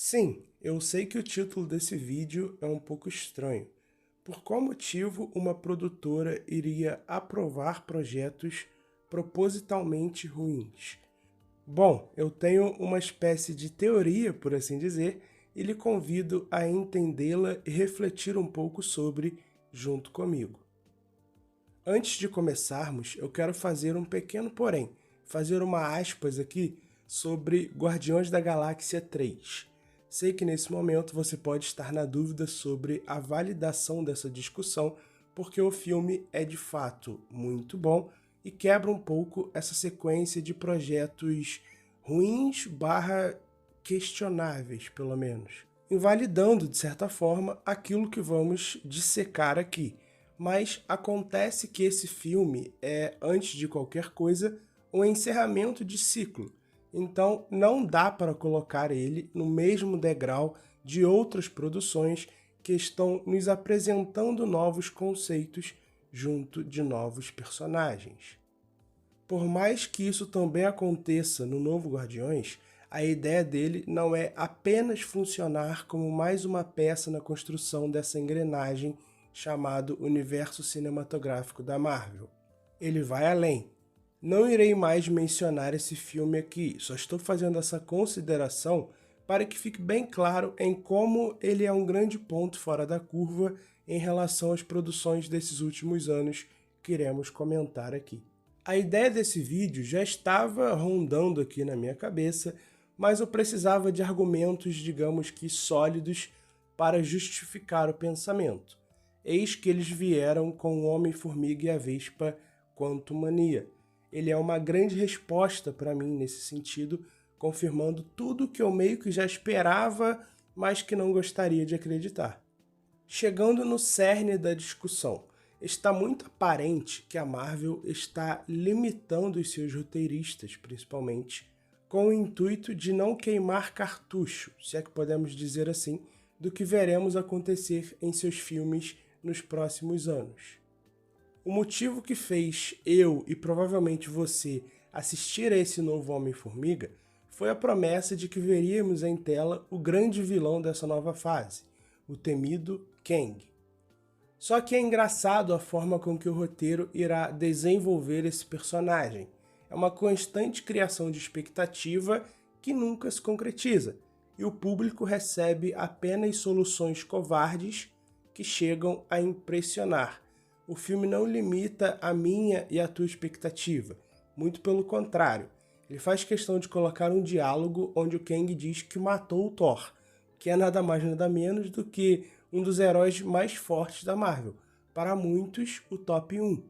Sim, eu sei que o título desse vídeo é um pouco estranho. Por qual motivo uma produtora iria aprovar projetos propositalmente ruins? Bom, eu tenho uma espécie de teoria, por assim dizer, e lhe convido a entendê-la e refletir um pouco sobre junto comigo. Antes de começarmos, eu quero fazer um pequeno porém, fazer uma aspas aqui sobre Guardiões da Galáxia 3. Sei que nesse momento você pode estar na dúvida sobre a validação dessa discussão, porque o filme é de fato muito bom e quebra um pouco essa sequência de projetos ruins barra questionáveis, pelo menos, invalidando, de certa forma, aquilo que vamos dissecar aqui. Mas acontece que esse filme é, antes de qualquer coisa, um encerramento de ciclo. Então não dá para colocar ele no mesmo degrau de outras produções que estão nos apresentando novos conceitos junto de novos personagens. Por mais que isso também aconteça no novo Guardiões, a ideia dele não é apenas funcionar como mais uma peça na construção dessa engrenagem chamado universo cinematográfico da Marvel. Ele vai além. Não irei mais mencionar esse filme aqui, só estou fazendo essa consideração para que fique bem claro em como ele é um grande ponto fora da curva em relação às produções desses últimos anos que iremos comentar aqui. A ideia desse vídeo já estava rondando aqui na minha cabeça, mas eu precisava de argumentos, digamos que sólidos, para justificar o pensamento. Eis que eles vieram com o Homem-Formiga e a Vespa Quantumania. Ele é uma grande resposta para mim nesse sentido, confirmando tudo que eu meio que já esperava, mas que não gostaria de acreditar. Chegando no cerne da discussão, está muito aparente que a Marvel está limitando os seus roteiristas, principalmente, com o intuito de não queimar cartucho, se é que podemos dizer assim, do que veremos acontecer em seus filmes nos próximos anos. O motivo que fez eu e provavelmente você assistir a esse novo Homem-Formiga foi a promessa de que veríamos em tela o grande vilão dessa nova fase, o temido Kang. Só que é engraçado a forma com que o roteiro irá desenvolver esse personagem. É uma constante criação de expectativa que nunca se concretiza, e o público recebe apenas soluções covardes que chegam a impressionar. O filme não limita a minha e a tua expectativa, muito pelo contrário. Ele faz questão de colocar um diálogo onde o Kang diz que matou o Thor, que é nada mais nada menos do que um dos heróis mais fortes da Marvel, para muitos o top 1.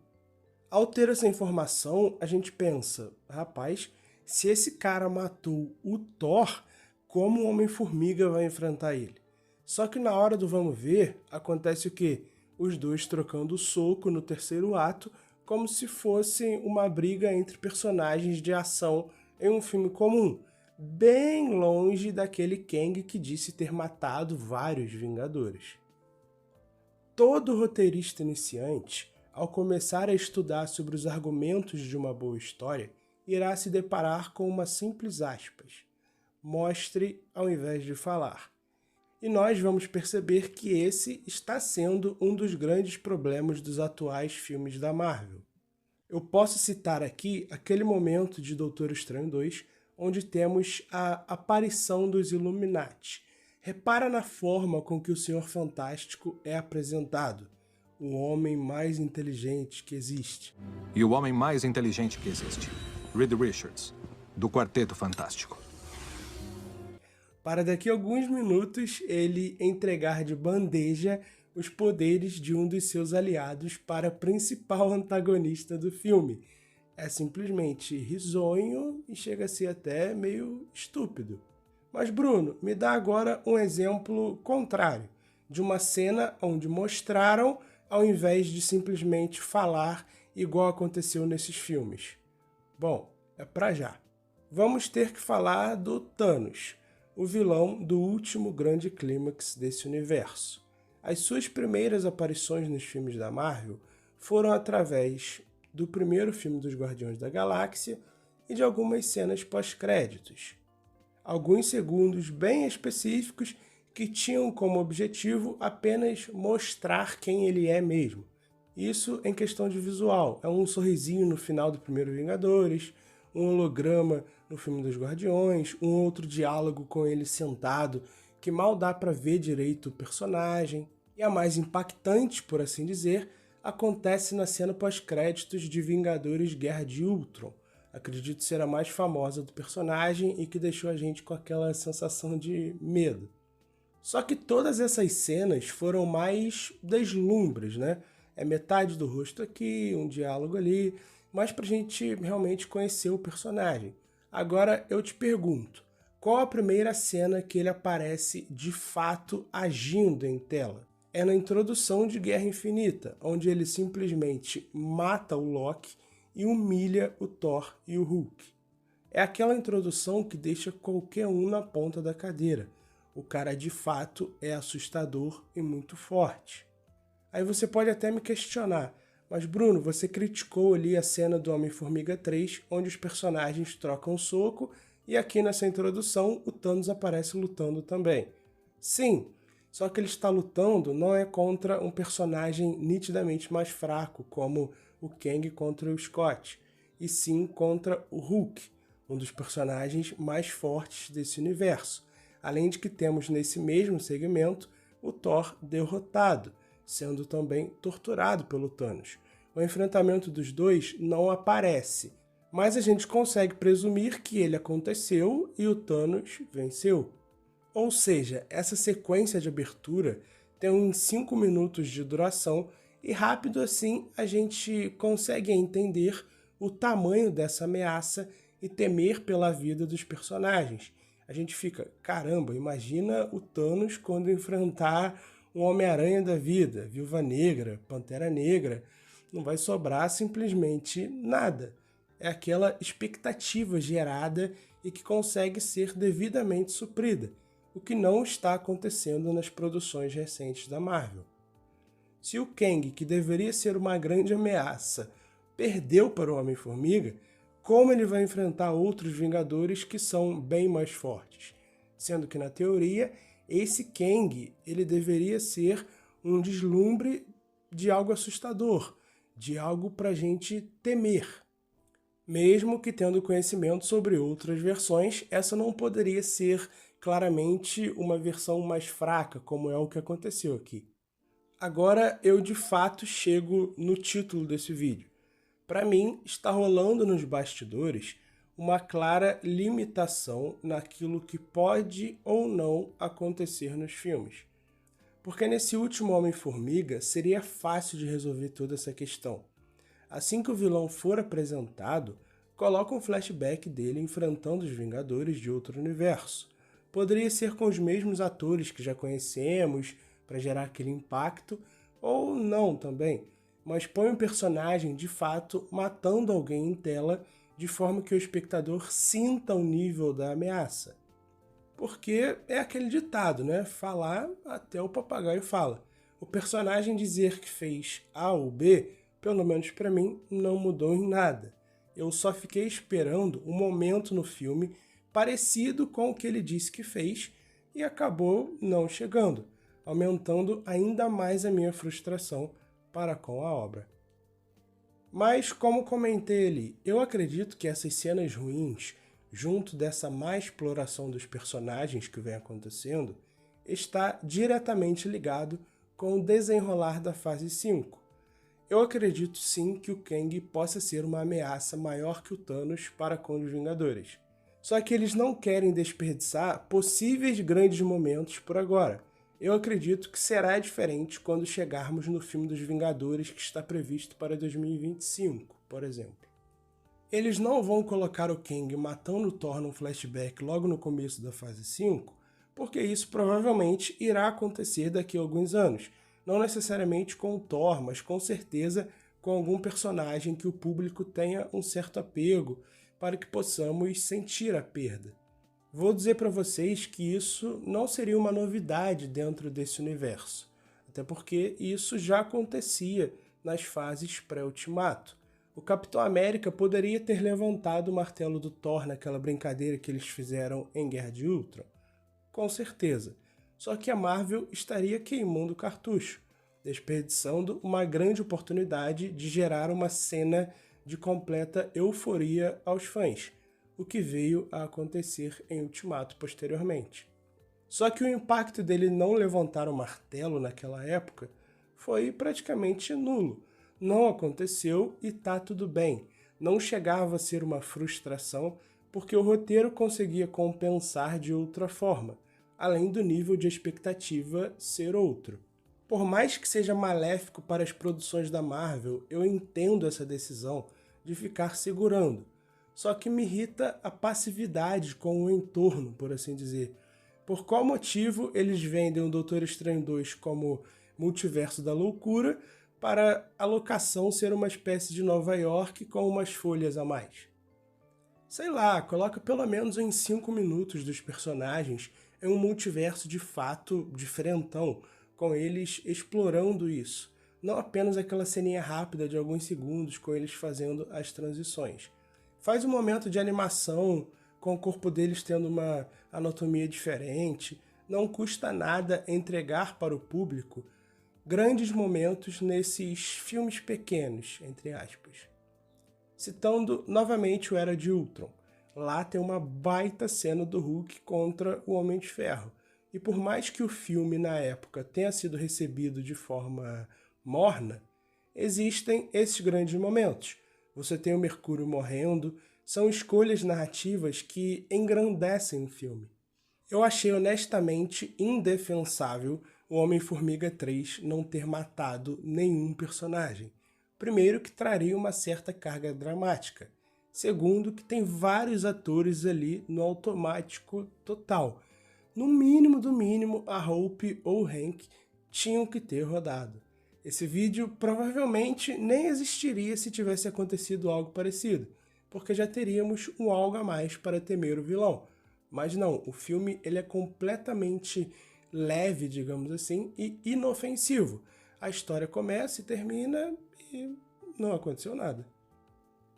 Ao ter essa informação, a gente pensa, rapaz, se esse cara matou o Thor, como o Homem-Formiga vai enfrentar ele? Só que na hora do vamos ver, acontece o quê? Os dois trocando soco no terceiro ato, como se fosse uma briga entre personagens de ação em um filme comum, bem longe daquele Kang que disse ter matado vários Vingadores. Todo roteirista iniciante, ao começar a estudar sobre os argumentos de uma boa história, irá se deparar com uma simples aspas: mostre ao invés de falar. E nós vamos perceber que esse está sendo um dos grandes problemas dos atuais filmes da Marvel. Eu posso citar aqui aquele momento de Doutor Estranho 2, onde temos a aparição dos Illuminati. Repara na forma com que o Senhor Fantástico é apresentado, o homem mais inteligente que existe. E o homem mais inteligente que existe, Reed Richards, do Quarteto Fantástico. Para daqui a alguns minutos ele entregar de bandeja os poderes de um dos seus aliados para a principal antagonista do filme. É simplesmente risonho e chega a ser até meio estúpido. Mas Bruno, me dá agora um exemplo contrário, de uma cena onde mostraram ao invés de simplesmente falar igual aconteceu nesses filmes. Bom, é pra já. Vamos ter que falar do Thanos, o vilão do último grande clímax desse universo. As suas primeiras aparições nos filmes da Marvel foram através do primeiro filme dos Guardiões da Galáxia e de algumas cenas pós-créditos. alguns segundos bem específicos que tinham como objetivo apenas mostrar quem ele é mesmo. Isso em questão de visual, é um sorrisinho no final do primeiro Vingadores, um holograma no filme dos Guardiões, um outro diálogo com ele sentado, que mal dá para ver direito o personagem. E a mais impactante, por assim dizer, acontece na cena pós-créditos de Vingadores Guerra de Ultron. Acredito ser a mais famosa do personagem e que deixou a gente com aquela sensação de medo. Só que todas essas cenas foram mais deslumbres, né? É metade do rosto aqui, um diálogo ali, mas pra gente realmente conhecer o personagem. Agora eu te pergunto, qual a primeira cena que ele aparece de fato agindo em tela? É na introdução de Guerra Infinita, onde ele simplesmente mata o Loki e humilha o Thor e o Hulk. É aquela introdução que deixa qualquer um na ponta da cadeira. O cara de fato é assustador e muito forte. Aí você pode até me questionar, mas Bruno, você criticou ali a cena do Homem-Formiga 3, onde os personagens trocam soco, e aqui nessa introdução o Thanos aparece lutando também. Sim, só que ele está lutando não é contra um personagem nitidamente mais fraco, como o Kang contra o Scott, e sim contra o Hulk, um dos personagens mais fortes desse universo. Além de que temos nesse mesmo segmento o Thor derrotado, sendo também torturado pelo Thanos. O enfrentamento dos dois não aparece, mas a gente consegue presumir que ele aconteceu e o Thanos venceu. Ou seja, essa sequência de abertura tem uns 5 minutos de duração e rápido assim a gente consegue entender o tamanho dessa ameaça e temer pela vida dos personagens. A gente fica, caramba, imagina o Thanos quando enfrentar um Homem-Aranha da vida, Viúva Negra, Pantera Negra, não vai sobrar simplesmente nada. É aquela expectativa gerada e que consegue ser devidamente suprida, o que não está acontecendo nas produções recentes da Marvel. Se o Kang, que deveria ser uma grande ameaça, perdeu para o Homem-Formiga, como ele vai enfrentar outros Vingadores que são bem mais fortes? Sendo que, na teoria, esse Kang ele deveria ser um deslumbre de algo assustador, de algo para a gente temer. Mesmo que tendo conhecimento sobre outras versões, essa não poderia ser claramente uma versão mais fraca, como é o que aconteceu aqui. Agora eu de fato chego no título desse vídeo. Para mim, está rolando nos bastidores uma clara limitação naquilo que pode ou não acontecer nos filmes. Porque nesse último Homem-Formiga seria fácil de resolver toda essa questão. Assim que o vilão for apresentado, coloca um flashback dele enfrentando os Vingadores de outro universo. Poderia ser com os mesmos atores que já conhecemos, para gerar aquele impacto, ou não também, mas põe um personagem de fato matando alguém em tela de forma que o espectador sinta o nível da ameaça. Porque é aquele ditado, né? Falar até o papagaio fala. O personagem dizer que fez A ou B, pelo menos para mim, não mudou em nada. Eu só fiquei esperando um momento no filme parecido com o que ele disse que fez e acabou não chegando, aumentando ainda mais a minha frustração para com a obra. Mas, como comentei ali, eu acredito que essas cenas ruins, junto dessa má exploração dos personagens que vem acontecendo, está diretamente ligado com o desenrolar da fase 5. Eu acredito sim que o Kang possa ser uma ameaça maior que o Thanos para com os Vingadores. Só que eles não querem desperdiçar possíveis grandes momentos por agora. Eu acredito que será diferente quando chegarmos no filme dos Vingadores que está previsto para 2025, por exemplo. Eles não vão colocar o Kang matando o Thor num flashback logo no começo da fase 5, porque isso provavelmente irá acontecer daqui a alguns anos. Não necessariamente com o Thor, mas com certeza com algum personagem que o público tenha um certo apego para que possamos sentir a perda. Vou dizer para vocês que isso não seria uma novidade dentro desse universo, até porque isso já acontecia nas fases pré-Ultimato. O Capitão América poderia ter levantado o martelo do Thor naquela brincadeira que eles fizeram em Guerra de Ultron? Com certeza. Só que a Marvel estaria queimando o cartucho, desperdiçando uma grande oportunidade de gerar uma cena de completa euforia aos fãs, o que veio a acontecer em Ultimato posteriormente. Só que o impacto dele não levantar o martelo naquela época foi praticamente nulo. Não aconteceu e tá tudo bem. Não chegava a ser uma frustração porque o roteiro conseguia compensar de outra forma, além do nível de expectativa ser outro. Por mais que seja maléfico para as produções da Marvel, eu entendo essa decisão de ficar segurando. Só que me irrita a passividade com o entorno, por assim dizer. Por qual motivo eles vendem o Doutor Estranho 2 como multiverso da loucura para a locação ser uma espécie de Nova York com umas folhas a mais? Sei lá, coloca pelo menos em 5 minutos dos personagens em um multiverso de fato diferentão, com eles explorando isso. Não apenas aquela ceninha rápida de alguns segundos com eles fazendo as transições. Faz um momento de animação com o corpo deles tendo uma anatomia diferente. Não custa nada entregar para o público grandes momentos nesses filmes pequenos, entre aspas. Citando novamente o Era de Ultron, lá tem uma baita cena do Hulk contra o Homem de Ferro. E por mais que o filme na época tenha sido recebido de forma morna, existem esses grandes momentos. Você tem o Mercúrio morrendo, são escolhas narrativas que engrandecem o filme. Eu achei honestamente indefensável o Homem-Formiga 3 não ter matado nenhum personagem. Primeiro, que traria uma certa carga dramática. Segundo, que tem vários atores ali no automático total. No mínimo do mínimo, a Hope ou o Hank tinham que ter rodado. Esse vídeo provavelmente nem existiria se tivesse acontecido algo parecido, porque já teríamos um algo a mais para temer o vilão. Mas não, o filme ele é completamente leve, digamos assim, e inofensivo. A história começa e termina e não aconteceu nada.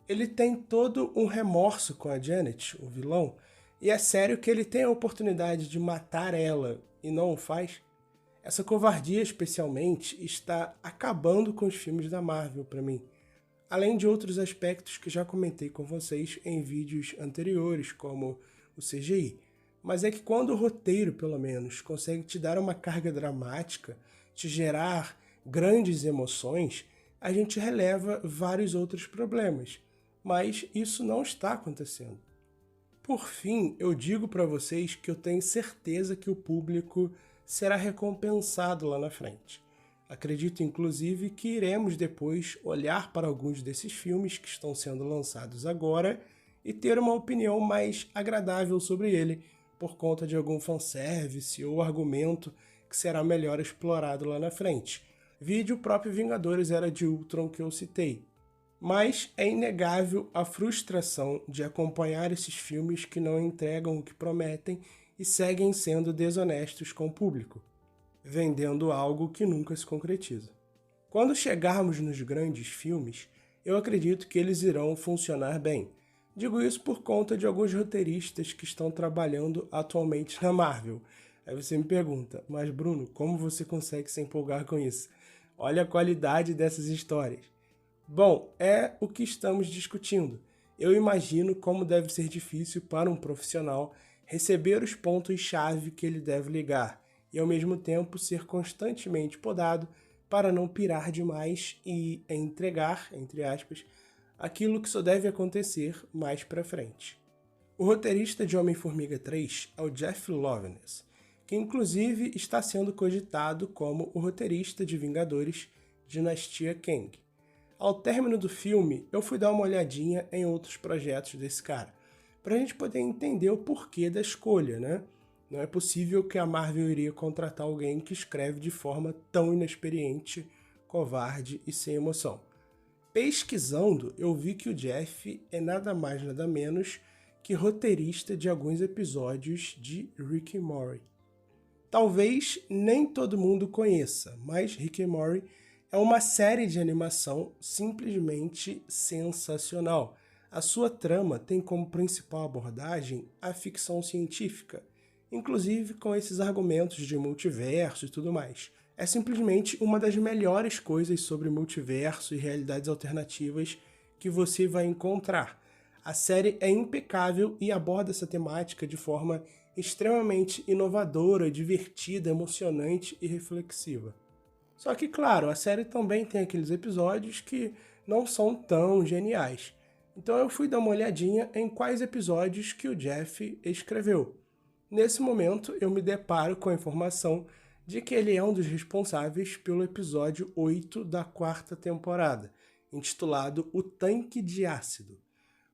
Ele tem todo um remorso com a Janet, o vilão, e é sério que ele tem a oportunidade de matar ela e não o faz? Essa covardia, especialmente, está acabando com os filmes da Marvel para mim. Além de outros aspectos que já comentei com vocês em vídeos anteriores, como o CGI. Mas é que quando o roteiro, pelo menos, consegue te dar uma carga dramática, te gerar grandes emoções, a gente releva vários outros problemas. Mas isso não está acontecendo. Por fim, eu digo para vocês que eu tenho certeza que o público será recompensado lá na frente. Acredito, inclusive, que iremos depois olhar para alguns desses filmes que estão sendo lançados agora e ter uma opinião mais agradável sobre ele, por conta de algum fanservice ou argumento que será melhor explorado lá na frente. Vide o próprio Vingadores Era de Ultron que eu citei. Mas é inegável a frustração de acompanhar esses filmes que não entregam o que prometem e seguem sendo desonestos com o público, vendendo algo que nunca se concretiza. Quando chegarmos nos grandes filmes, eu acredito que eles irão funcionar bem. Digo isso por conta de alguns roteiristas que estão trabalhando atualmente na Marvel. Aí você me pergunta, mas Bruno, como você consegue se empolgar com isso? Olha a qualidade dessas histórias. Bom, é o que estamos discutindo. Eu imagino como deve ser difícil para um profissional receber os pontos-chave que ele deve ligar e ao mesmo tempo ser constantemente podado para não pirar demais e entregar, entre aspas, aquilo que só deve acontecer mais pra frente. O roteirista de Homem-Formiga 3 é o Jeff Loveness, que inclusive está sendo cogitado como o roteirista de Vingadores Dinastia Kang. Ao término do filme, eu fui dar uma olhadinha em outros projetos desse cara, pra gente poder entender o porquê da escolha, né? Não é possível que a Marvel iria contratar alguém que escreve de forma tão inexperiente, covarde e sem emoção. Pesquisando, eu vi que o Jeff é nada mais nada menos que roteirista de alguns episódios de Rick and Morty. Talvez nem todo mundo conheça, mas Rick and Morty É uma série de animação simplesmente sensacional. A sua trama tem como principal abordagem a ficção científica, inclusive com esses argumentos de multiverso e tudo mais. É simplesmente uma das melhores coisas sobre multiverso e realidades alternativas que você vai encontrar. A série é impecável e aborda essa temática de forma extremamente inovadora, divertida, emocionante e reflexiva. Só que, claro, a série também tem aqueles episódios que não são tão geniais. Então eu fui dar uma olhadinha em quais episódios que o Jeff escreveu. Nesse momento, eu me deparo com a informação de que ele é um dos responsáveis pelo episódio 8 da 4ª temporada, intitulado O Tanque de Ácido.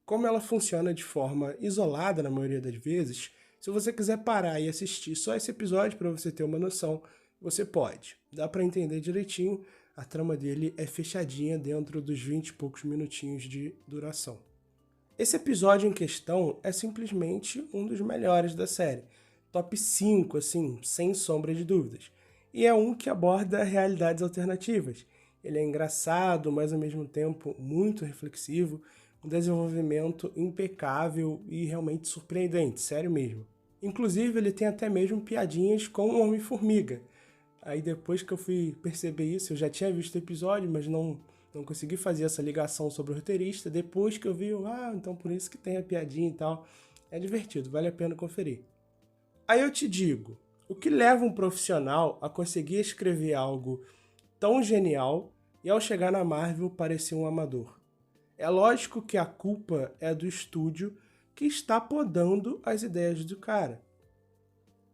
Como ela funciona de forma isolada na maioria das vezes, se você quiser parar e assistir só esse episódio para você ter uma noção, você pode. Dá para entender direitinho, a trama dele é fechadinha dentro dos 20 e poucos minutinhos de duração. Esse episódio em questão é simplesmente um dos melhores da série. Top 5, assim, sem sombra de dúvidas. E é um que aborda realidades alternativas. Ele é engraçado, mas ao mesmo tempo muito reflexivo, um desenvolvimento impecável e realmente surpreendente, sério mesmo. Inclusive, ele tem até mesmo piadinhas com o Homem-Formiga. Aí depois que eu fui perceber isso, eu já tinha visto o episódio, mas não consegui fazer essa ligação sobre o roteirista. Depois que eu vi, então por isso que tem a piadinha e tal. É divertido, vale a pena conferir. Aí eu te digo, o que leva um profissional a conseguir escrever algo tão genial e ao chegar na Marvel parecer um amador? É lógico que a culpa é do estúdio que está podando as ideias do cara.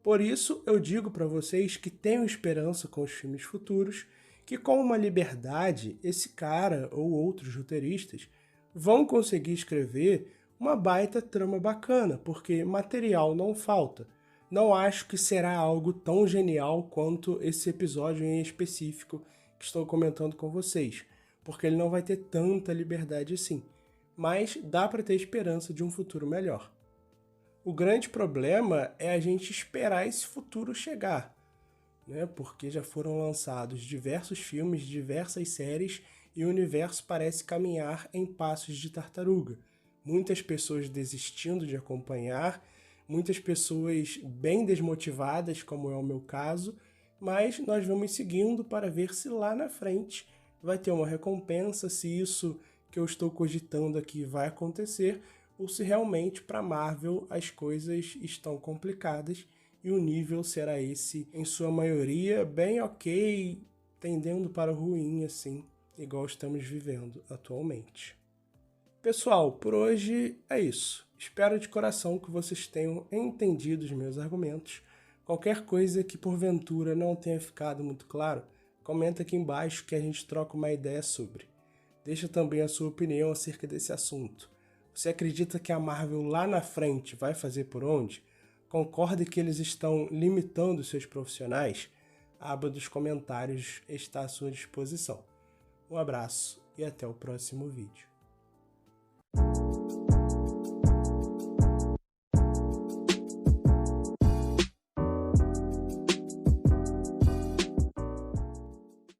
Por isso, eu digo para vocês que tenho esperança com os filmes futuros, que com uma liberdade, esse cara ou outros roteiristas vão conseguir escrever uma baita trama bacana, porque material não falta. Não acho que será algo tão genial quanto esse episódio em específico que estou comentando com vocês, porque ele não vai ter tanta liberdade assim, mas dá para ter esperança de um futuro melhor. O grande problema é a gente esperar esse futuro chegar, né? Porque já foram lançados diversos filmes, diversas séries e o universo parece caminhar em passos de tartaruga. Muitas pessoas desistindo de acompanhar, muitas pessoas bem desmotivadas, como é o meu caso, mas nós vamos seguindo para ver se lá na frente vai ter uma recompensa, se isso que eu estou cogitando aqui vai acontecer, ou se realmente para Marvel as coisas estão complicadas e o nível será esse, em sua maioria, bem ok, tendendo para o ruim, assim, igual estamos vivendo atualmente. Pessoal, por hoje é isso. Espero de coração que vocês tenham entendido os meus argumentos. Qualquer coisa que porventura não tenha ficado muito claro, comenta aqui embaixo que a gente troca uma ideia sobre. Deixa também a sua opinião acerca desse assunto. Você acredita que a Marvel lá na frente vai fazer por onde? Concorda que eles estão limitando seus profissionais? A aba dos comentários está à sua disposição. Um abraço e até o próximo vídeo.